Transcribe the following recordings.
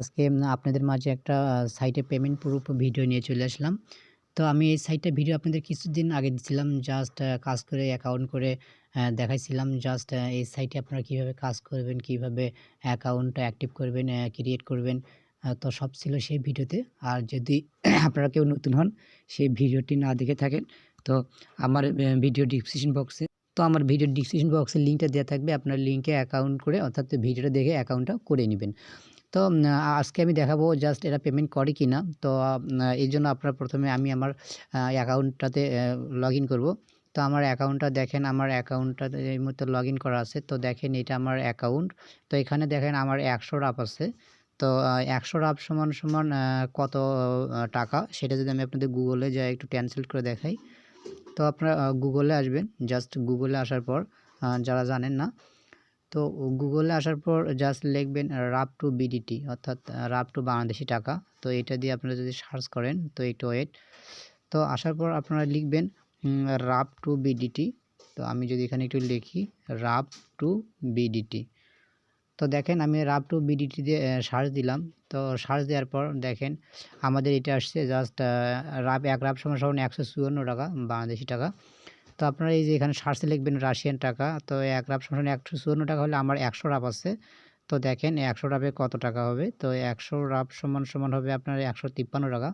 আজকে আপনাদের মাঝে একটা সাইটে পেমেন্ট প্রুফ ভিডিও নিয়ে চলে আসলাম। তো আমি এই সাইটটার ভিডিও আপনাদের কিছুদিন আগে দিচ্ছিলাম। জাস্ট কাজ করে অ্যাকাউন্ট করে দেখাইছিলাম। জাস্ট এই সাইটে আপনারা কিভাবে কাজ করবেন, কিভাবে অ্যাকাউন্টটা অ্যাক্টিভ করবেন, ক্রিয়েট করবেন। তো সব ছিল সেই ভিডিওতে। আর যদি আপনারা কেউ নতুন হন, সেই ভিডিওটি না দেখে থাকেন, তো আমার ভিডিও ডিসক্রিপশন বক্সে লিঙ্কটা দেওয়া থাকবে। আপনার লিঙ্কে অ্যাকাউন্ট করে অর্থাৎ ভিডিওটা দেখে অ্যাকাউন্টটা করে নিবেন। তো আজকে আমি দেখাবো জাস্ট এরা পেমেন্ট করে কিনা। তো এইজন্য আপনারা প্রথমে আমি আমার অ্যাকাউন্টটাতে লগইন করব। তো আমার অ্যাকাউন্টটা দেখেন, আমার অ্যাকাউন্টটাতে এই মুহূর্তে লগইন করা আছে। তো দেখেন এটা আমার অ্যাকাউন্ট। তো এখানে দেখেন আমার ১০০ রাপ আছে। তো ১০০ রাপ সমান কত টাকা, সেটা যদি আমি আপনাদের গুগলে যাই একটু ট্রান্সলেট করে দেখাই। তো আপনারা গুগলে আসবেন। জাস্ট গুগলে আসার পর যারা জানেন না, তো গুগলে আসার পর জাস্ট লিখবেন রাপ টু বিডিটি, অর্থাৎ রাপ টু বাংলাদেশি টাকা। তো এটা দিয়ে আপনারা যদি সার্চ করেন, তো একটু ওয়েট। তো আসার পর আপনারা লিখবেন রাপ টু বিডিটি। তো আমি যদি এখানে একটু লিখি রাপ টু বিডিটি, তো দেখেন আমি রাপ টু বিডিটি দিয়ে সার্চ দিলাম। তো সার্চ দেওয়ার পর দেখেন আমাদের এটা আসছে জাস্ট এক রাপ সমান 154 টাকা বাংলাদেশি টাকা। তো আপনারা এই যে এখানে সার্চে লিখবেন রাশিয়ান টাকা। তো ১ রাপ সমান ১৫৪ টাকা হলে আমার ১০০ রাপ আছে। তো দেখেন ১০০ রাপে কত টাকা হবে। তো ১০০ রাপ সমান হবে আপনার ১৫৩ টাকা।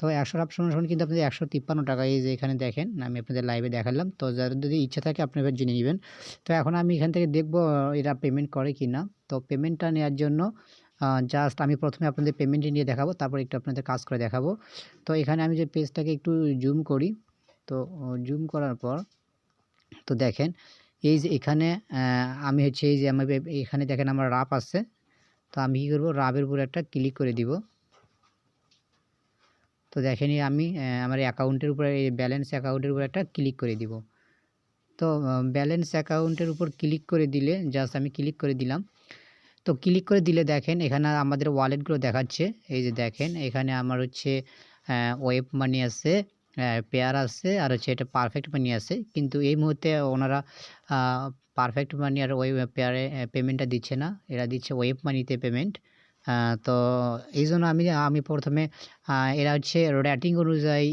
তো ১০০ রাপ সমান কিন্তু আপনাদের ১৫৩ টাকা। এই যে এখানে দেখেন আমি আপনাদের লাইভে দেখালাম। তো যাদের যদি ইচ্ছা থাকে আপনি এবার জেনে নেবেন। তো এখন আমি এখান থেকে দেখব এরা পেমেন্ট করে কিনা। তো পেমেন্টটা নেওয়ার জন্য জাস্ট আমি প্রথমে আপনাদের পেমেন্টটি নিয়ে দেখাবো, তারপর একটু আপনাদের কাজ করে দেখাবো। তো এখানে আমি যে পেজটাকে একটু জুম করি। তো জুম করার পর তো দেখেন এই যে এখানে আমি হচ্ছে এই যে আমার এখানে দেখেন আমার রাপ আছে। তো আমি কী করব, রাবের উপর একটা ক্লিক করে দিব। তো দেখেন আমি আমার অ্যাকাউন্টের উপরে এই ব্যালেন্স অ্যাকাউন্টের উপর একটা ক্লিক করে দিব। তো ব্যালেন্স অ্যাকাউন্টের উপর ক্লিক করে দিলে জাস্ট আমি ক্লিক করে দিলাম। তো ক্লিক করে দিলে দেখেন এখানে আমাদের ওয়ালেটগুলো দেখাচ্ছে। এই যে দেখেন এখানে আমার হচ্ছে ওয়েব মানি আছে, পেয়ার আছে, আর হচ্ছে এটা পারফেক্ট মানি আছে। কিন্তু এই মুহূর্তে ওনারা পারফেক্ট মানি আর ওয়েব পেয়ারে পেমেন্টটা দিচ্ছে না, এরা দিচ্ছে ওয়েব মানিতে পেমেন্ট। তো এই জন্য আমি প্রথমে এরা হচ্ছে রেটিং অনুযায়ী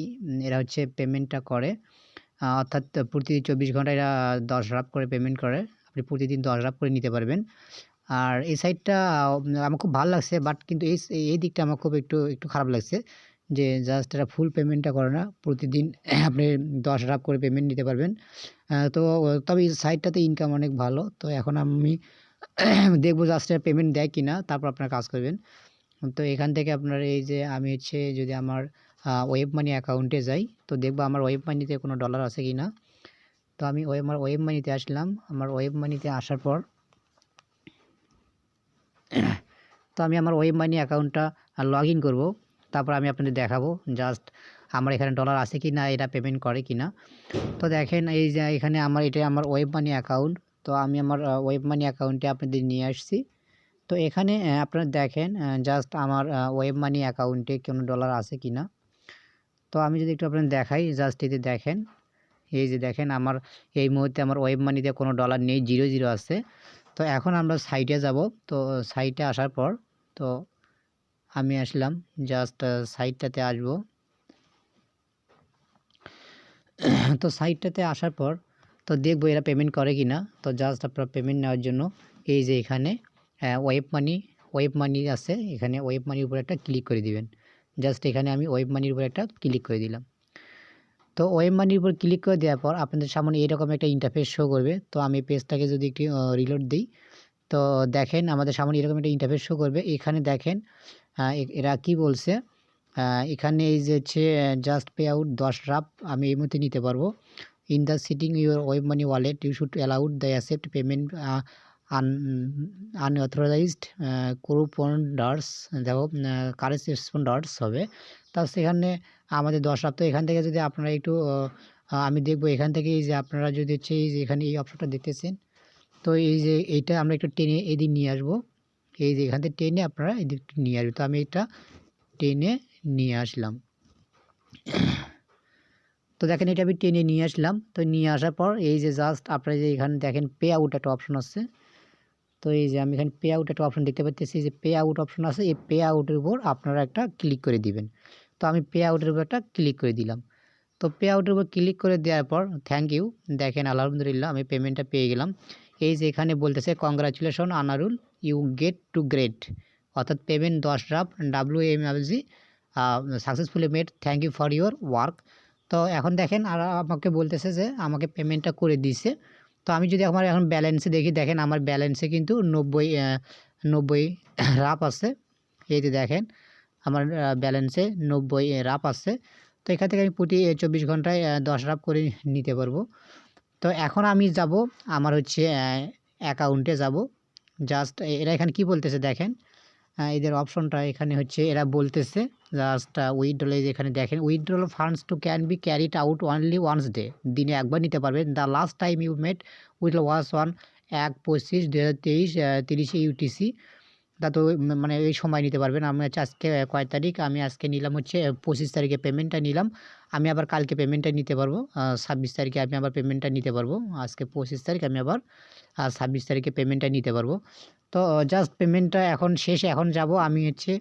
এরা হচ্ছে পেমেন্টটা করে। অর্থাৎ প্রতি ২৪ ঘন্টায় এরা ১০ রাপ করে পেমেন্ট করে। আপনি প্রতিদিন ১০ রাপ করে নিতে পারবেন। আর এই সাইটটা আমার খুব ভালো লাগছে, বাট কিন্তু এই দিকটা আমার খুব একটু খারাপ লাগছে যে জাস্ট এরা ফুল পেমেন্টটা করে না। প্রতিদিন আপনি ১০ রাপ করে পেমেন্ট নিতে পারবেন। তো তবে এই সাইটটাতে ইনকাম অনেক ভালো। তো এখন আমি দেখব জাস্ট এরা পেমেন্ট দেয় কিনা, তারপর আপনারা কাজ করবেন। তো এখান থেকে আপনার এই যে আমি হচ্ছে যদি আমার ওয়েব মানি অ্যাকাউন্টে যাই, তো দেখব আমার ওয়েব মানিতে কোনো ডলার আছে কিনা। তো আমি আমার ওয়েব মানিতে আসলাম। আমার ওয়েব মানিতে আসার পর তো আমি আমার ওয়েব মানি অ্যাকাউন্টটা লগইন করব। তারপর আমি আপনাদের দেখাবো জাস্ট আমার এখানে ডলার আছে কি না, এরা পেমেন্ট করে কি না। তো দেখেন এই যে এখানে এটা আমার ওয়েব মানি অ্যাকাউন্ট। তো আমি আমার ওয়েব মানি অ্যাকাউন্টে আপনাদের নিয়ে আসছি। তো এখানে আপনারা দেখেন জাস্ট আমার ওয়েব মানি অ্যাকাউন্টে কোনো ডলার আছে কি না। তো আমি যদি একটু আপনাদের দেখাই, জাস্ট এতে দেখেন এই যে দেখেন আমার এই মুহূর্তে আমার ওয়েব মানিতে কোনো ডলার নেই, 0 আছে। তো এখন আমরা সাইটে যাব। তো সাইটে আসার পর তো আমি আসলাম, জাস্ট সাইটটাতে আসব। তো সাইটটাতে আসার পর তো দেখবো এরা পেমেন্ট করে কি না। তো জাস্ট আপনারা পেমেন্ট নেওয়ার জন্য এই যে এখানে ওয়েব মানি আছে, এখানে ওয়েব মানির উপর একটা ক্লিক করে দিবেন। জাস্ট এখানে আমি ওয়েব মানির উপর একটা ক্লিক করে দিলাম। তো ওয়েব মানির উপর ক্লিক করে দেওয়ার পর আপনাদের সামনে এরকম একটা ইন্টারফেস শো করবে। তো আমি পেজটাকে যদি একটু রিলোড দিই, তো দেখেন আমাদের সামনে এরকম একটা ইন্টারফেস শো করবে। এখানে দেখেন এরা কি বলছে। এখানে এই যে হচ্ছে জাস্ট পে আউট ১০ রাপ আমি এই মুহূর্তে নিতে পারবো। In the sitting your web money wallet you should allowed the accept payment unauthorized correspondents, দেখো কারেন্সি রেসপন্ডার্স হবে। তা সেখানে আমাদের ১০ রাপ। তো এখান থেকে যদি আপনারা একটু আমি দেখবো এখান থেকে এই যে আপনারা যদি হচ্ছে এই যে এখানে এই অপশনটা দেখতেছেন, তো এই যে এইটা আমরা একটু টেনে এদিক নিয়ে আসবো। এই যে এখান থেকে টেনে আপনারা এদিক নিয়ে আসবে। তো আমি এটা টেনে নিয়ে আসলাম। তো দেখেন এটা আমি টেনে নিয়ে আসলাম। তো নিয়ে আসার পর এই যে জাস্ট আপনারা যে এখানে দেখেন পে আউট একটা অপশন আছে। তো এই যে আমি এখানে পে আউট একটা অপশন দেখতে পাচ্ছি, যে পে আউট অপশন আছে, এই পে আউটের উপর আপনারা একটা ক্লিক করে দিবেন। তো আমি পে আউটের উপর একটা ক্লিক করে দিলাম। তো পে আউটের উপর ক্লিক করে দেওয়ার পর থ্যাংক ইউ, দেখেন আলহামদুলিল্লাহ আমি পেমেন্টটা পেয়ে গেলাম। এই যে এখানে বলতেছে congratulation Anarul, you get to great, অর্থাৎ payment 10 draft WMLG successfully made, thank you for your work. তো এখন দেখেন আর আমাকে বলতেছে যে আমাকে পেমেন্টটা করে দিছে। তো আমি যদি আমার এখন ব্যালেন্সে দেখি, দেখেন আমার ব্যালেন্সে কিন্তু 90 রাপ আছে। এই যে দেখেন আমার ব্যালেন্সে 90 রাপ আছে। তো এখান থেকে আমি প্রতি 24 ঘন্টায় 10 রাপ করে নিতে পারবো। তো এখন আমি যাব আমার হচ্ছে অ্যাকাউন্টে যাব। জাস্ট এরা এখানে কি বলতেছে দেখেন, এদের অপশনটা এখানে হচ্ছে এরা বলতেছে জাস্ট উইথড্রলে, যেখানে দেখেন withdrawal funds to can be carried out only once day, দিনে একবার নিতে পারবেন। The last time you made withdrawal was on 1/25/2023 30 UTC। তা তো মানে এই সময় নিতে পারবেন। আমি হচ্ছে আজকে কয় তারিখ, আমি আজকে নিলাম হচ্ছে 25 তারিখে পেমেন্টটা নিলাম। আমি আবার কালকে পেমেন্টটা নিতে পারবো, 26 তারিখে আমি আবার পেমেন্টটা নিতে পারবো। আজকে 25 তারিখ, আমি আবার 26 তারিখে পেমেন্টটা নিতে পারবো। তো জাস্ট পেমেন্টটা এখন শেষ। এখন যাব আমি হচ্ছে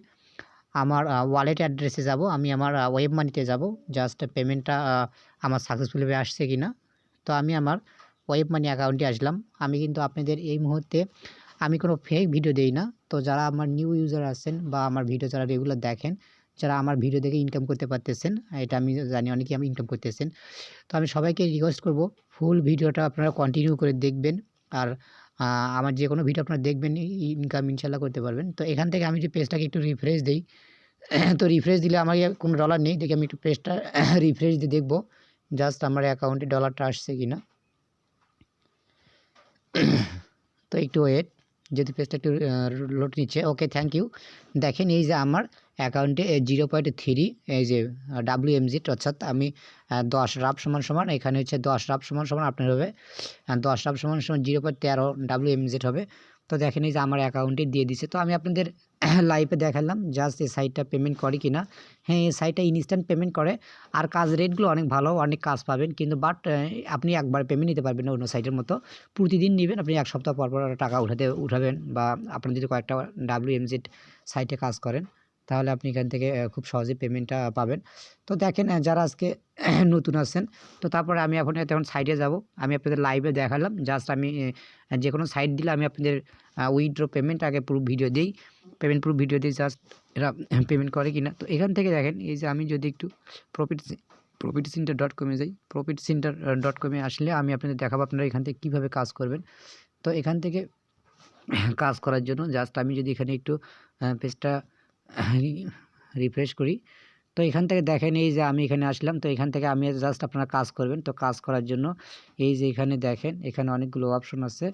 আমার ওয়ালেট অ্যাড্রেসে যাব, আমি আমার ওয়েব মানিতে যাব। জাস্ট পেমেন্টটা আমার সাকসেসফুলিভাবে আসছে কি না। তো আমি আমার ওয়েব মানি অ্যাকাউন্টে আসলাম। আমি কিন্তু আপনাদের এই মুহূর্তে আমি কোনো ফেক ভিডিও দেই না। তো যারা আমার নিউ ইউজার আছেন বা আমার ভিডিও যারা রেগুলার দেখেন, যারা আমার ভিডিও দেখে ইনকাম করতে পারতেছেন, এটা আমি জানি অনেকেই আমি ইনকাম করতেছেন। তো আমি সবাইকে রিকোয়েস্ট করব ফুল ভিডিওটা আপনারা কন্টিনিউ করে দেখবেন। আর আমার যে কোনো ভিডিও আপনারা দেখবেন, ইনকাম ইনশাল্লাহ করতে পারবেন। তো এখান থেকে আমি যে পেজটাকে একটু রিফ্রেশ দিই, তো রিফ্রেশ দিলে আমার কোনো ডলার নেই, দেখি আমি একটু পেজটা রিফ্রেশ দিয়ে দেখবো জাস্ট আমার অ্যাকাউন্টে ডলারটা আসছে কি না। তো একটু ওয়েট, যেহেতু পেজটা একটু লোড নিচ্ছে। ওকে, থ্যাংক ইউ। দেখেন এই যে আমার অ্যাকাউন্টে 0.3 এই যে WMZ, অর্থাৎ আমি 10 রাপ সমান সমান, এখানে হচ্ছে 10 রাপ সমান সমান আপনার হবে 10 রাপ সমান সমান 0.13 WMZ হবে। তো দেখেন এই যে আমার অ্যাকাউন্টে দিয়ে দিছে। তো আমি আপনাদের লাইভে দেখালাম জাস্ট এই সাইটটা পেমেন্ট করে কিনা। হ্যাঁ, এই সাইটটা ইনস্ট্যান্ট পেমেন্ট করে, আর কাজ রেটগুলো অনেক ভালো, অনেক কাজ পাবেন কিন্তু। বাট আপনি একবার পেমেন্ট নিতে পারবেন না অন্য সাইটের মতো, প্রতিদিন নেবেন আপনি, 1 সপ্তাহ পর পর টাকা উঠাবেন। বা আপনি যদি কয়েকটা WMZ সাইটে কাজ করেন, তাহলে আপনি এখান থেকে খুব সহজেই পেমেন্টটা পাবেন। তো দেখেন যারা আজকে নতুন আছেন, তো তারপরে আমি এখন সাইটে যাব। আমি আপনাদের লাইভে দেখালাম জাস্ট আমি যে কোনো সাইট দিলে আমি আপনাদের উইথড্র পেমেন্ট আগে পুরো ভিডিও দিই, পেমেন্ট পুরো ভিডিও দিই জাস্ট এরা পেমেন্ট করে কিনা। তো এখান থেকে দেখেন এই যে আমি যদি একটু profitcenter.com যাই, profitcenter.com আসলে আমি আপনাদের দেখাবো আপনারা এখান থেকে কীভাবে কাজ করবেন। তো এখান থেকে কাজ করার জন্য জাস্ট আমি যদি এখানে একটু পেজটা রিফ্রেশ করি, তো এখান থেকে দেখেন এই যে আমি এখানে আসলাম। তো এখান থেকে আমি জাস্ট আপনারা কাজ করবেন। তো কাজ করার জন্য এই যে এখানে দেখেন এখানে অনেকগুলো অপশন আছে।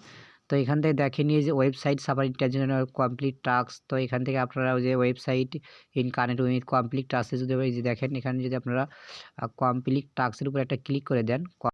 তো এখান থেকে দেখেন এই যে ওয়েবসাইট সাবমিট কমপ্লিট টাস্ক। তো এখান থেকে আপনারা ওই যে website in connect with complete টাস্কে যদি এই যে দেখেন এখানে যদি আপনারা কমপ্লিট টাস্কের উপর একটা ক্লিক করে দেন,